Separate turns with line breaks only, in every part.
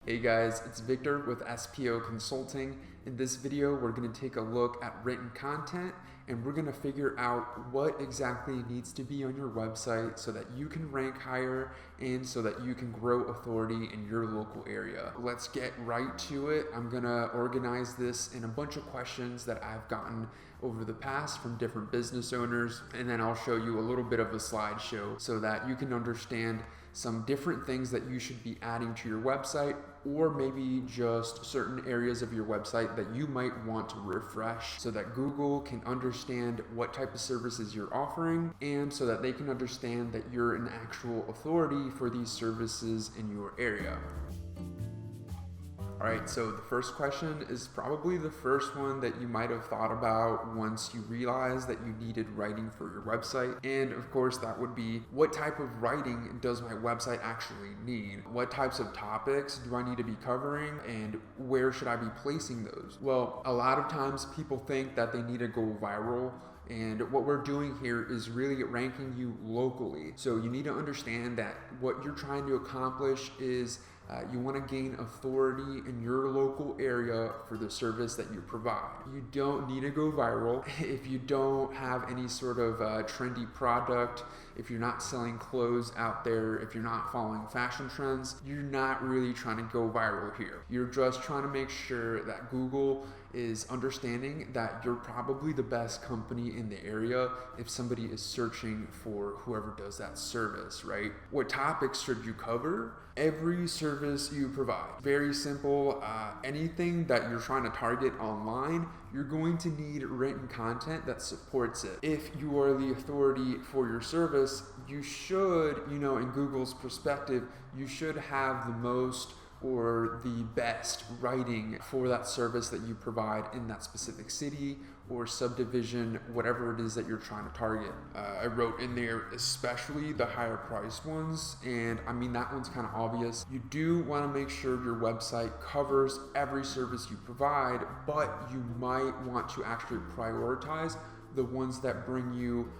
Hey guys, it's Victor with SEO Consulting. In this video, we're going to take a look at written content and we're going to figure out what exactly needs to be on your website so that you can rank higher and so that you can grow authority in your local area. Let's get right to it. I'm going to organize this in a bunch of questions that I've gotten over the past from different business owners, and then I'll show you a little bit of a slideshow so that you can understand some different things that you should be adding to your website, or maybe just certain areas of your website that you might want to refresh so that Google can understand what type of services you're offering and so that they can understand that you're an actual authority for these services in your area. All right, so the first question is probably the first one that you might have thought about once you realized that you needed writing for your website. And of course, that would be, what type of writing does my website actually need? What types of topics do I need to be covering, and where should I be placing those? Well, a lot of times people think that they need to go viral. And what we're doing here is really ranking you locally. So you need to understand that what you're trying to accomplish is you want to gain authority in your local area for the service that you provide. You don't need to go viral if you don't have any sort of trendy product, if you're not selling clothes out there, if you're not following fashion trends. You're not really trying to go viral here. You're just trying to make sure that Google is understanding that you're probably the best company in the area if somebody is searching for whoever does that service, right? What topics should you cover? Every service you provide. Very simple. Anything that you're trying to target online, you're going to need written content that supports it. If you are the authority for your service, you should, in Google's perspective, you should have the most or the best writing for that service that you provide in that specific city or subdivision, whatever it is that you're trying to target. I wrote in there, especially the higher priced ones, and I mean, that one's kind of obvious. You do want to make sure your website covers every service you provide, but you might want to actually prioritize the ones that bring you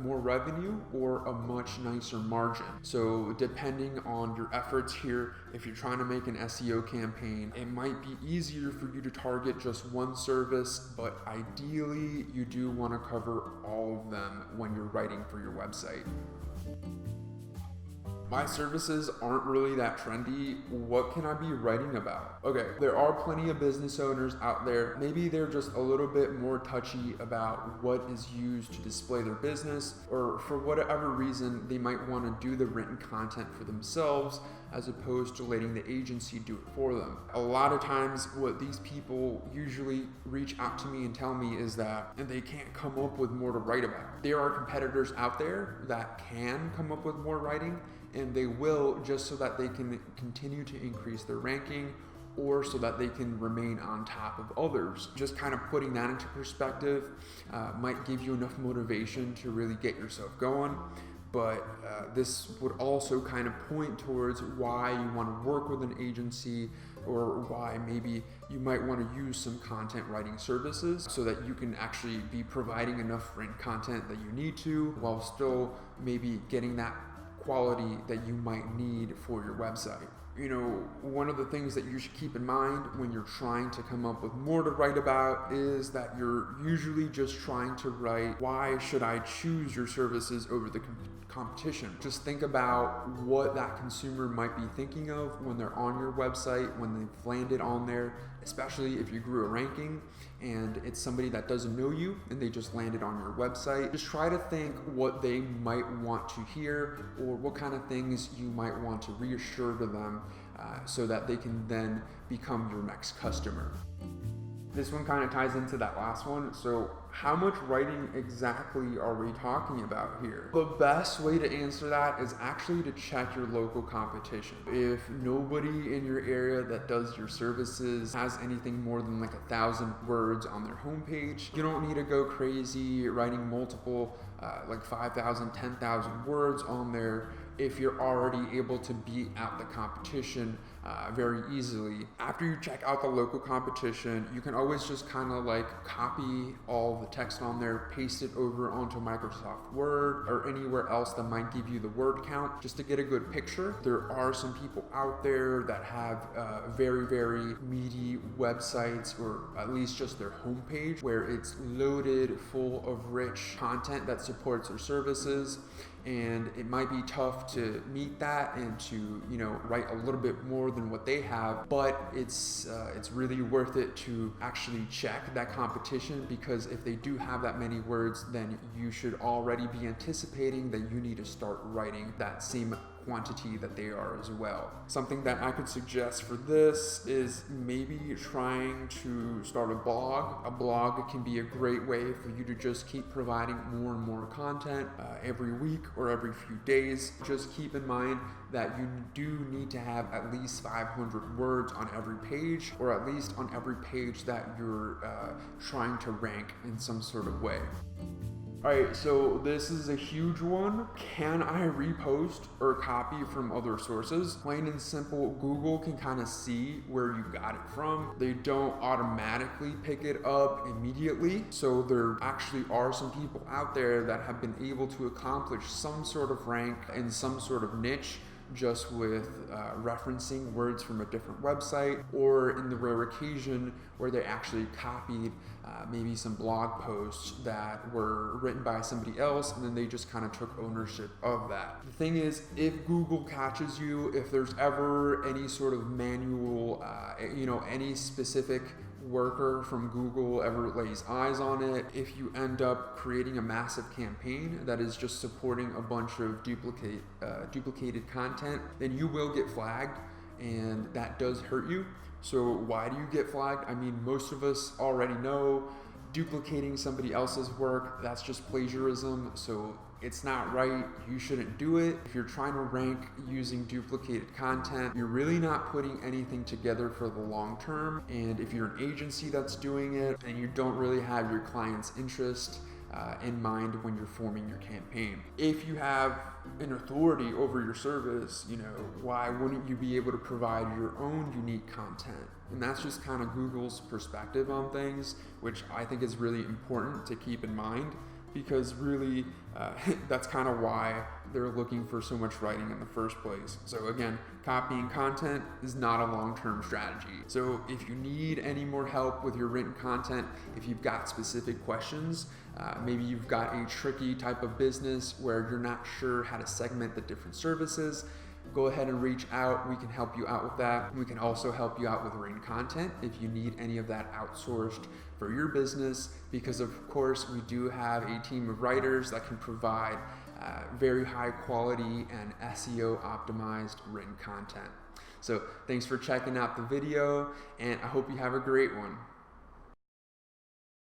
more revenue or a much nicer margin. So depending on your efforts here, if you're trying to make an SEO campaign, it might be easier for you to target just one service, but ideally you do want to cover all of them when you're writing for your website. My services aren't really that trendy. What can I be writing about? Okay, there are plenty of business owners out there. Maybe they're just a little bit more touchy about what is used to display their business, or for whatever reason, they might want to do the written content for themselves as opposed to letting the agency do it for them. A lot of times what these people usually reach out to me and tell me is that they can't come up with more to write about. There are competitors out there that can come up with more writing, and they will, just so that they can continue to increase their ranking or so that they can remain on top of others. Just kind of putting that into perspective might give you enough motivation to really get yourself going. But this would also kind of point towards why you want to work with an agency, or why maybe you might want to use some content writing services so that you can actually be providing enough written content that you need to, while still maybe getting that quality that you might need for your website. One of the things that you should keep in mind when you're trying to come up with more to write about is that you're usually just trying to write, why should I choose your services over the competition? Just think about what that consumer might be thinking of when they're on your website, when they've landed on there, especially if you grew a ranking and it's somebody that doesn't know you and they just landed on your website. Just try to think what they might want to hear, or what kind of things you might want to reassure to them so that they can then become your next customer. This one kind of ties into that last one. So how much writing exactly are we talking about here? The best way to answer that is actually to check your local competition. If nobody in your area that does your services has anything more than like 1,000 words on their homepage, you don't need to go crazy writing multiple like 5,000, 10,000 words on there if you're already able to beat out the competition very easily. After you check out the local competition, you can always just kind of like copy all the text on there, paste it over onto Microsoft Word or anywhere else that might give you the word count just to get a good picture. There are some people out there that have very, very meaty websites, or at least just their homepage, where it's loaded full of rich content that supports their services. And it might be tough to meet that and to, you know, write a little bit more than what they have, but it's really worth it to actually check that competition, because if they do have that many words, then you should already be anticipating that you need to start writing that same quantity that they are as well. Something that I could suggest for this is maybe trying to start a blog. A blog can be a great way for you to just keep providing more and more content every week or every few days. Just keep in mind that you do need to have at least 500 words on every page, or at least on every page that you're trying to rank in some sort of way. Alright, so this is a huge one. Can I repost or copy from other sources? Plain and simple, Google can kind of see where you got it from. They don't automatically pick it up immediately. So there actually are some people out there that have been able to accomplish some sort of rank in some sort of niche just with referencing words from a different website, or in the rare occasion where they actually copied maybe some blog posts that were written by somebody else, and then they just kind of took ownership of that. The thing is, if Google catches you, if there's ever any sort of manual, any specific worker from Google ever lays eyes on it, if you end up creating a massive campaign that is just supporting a bunch of duplicated content, then you will get flagged, and that does hurt you. So why do you get flagged? I mean, most of us already know duplicating somebody else's work, that's just plagiarism, so it's not right. You shouldn't do it. If you're trying to rank using duplicated content, you're really not putting anything together for the long term. And if you're an agency that's doing it and you don't really have your client's interest in mind when you're forming your campaign. If you have an authority over your service, why wouldn't you be able to provide your own unique content? And that's just kind of Google's perspective on things, which I think is really important to keep in mind, because really that's kind of why they're looking for so much writing in the first place. So again, copying content is not a long-term strategy. So if you need any more help with your written content, if you've got specific questions, maybe you've got a tricky type of business where you're not sure how to segment the different services, go ahead and reach out. We can help you out with that. We can also help you out with written content if you need any of that outsourced for your business, because of course we do have a team of writers that can provide very high quality and SEO optimized written content. So thanks for checking out the video, and I hope you have a great one.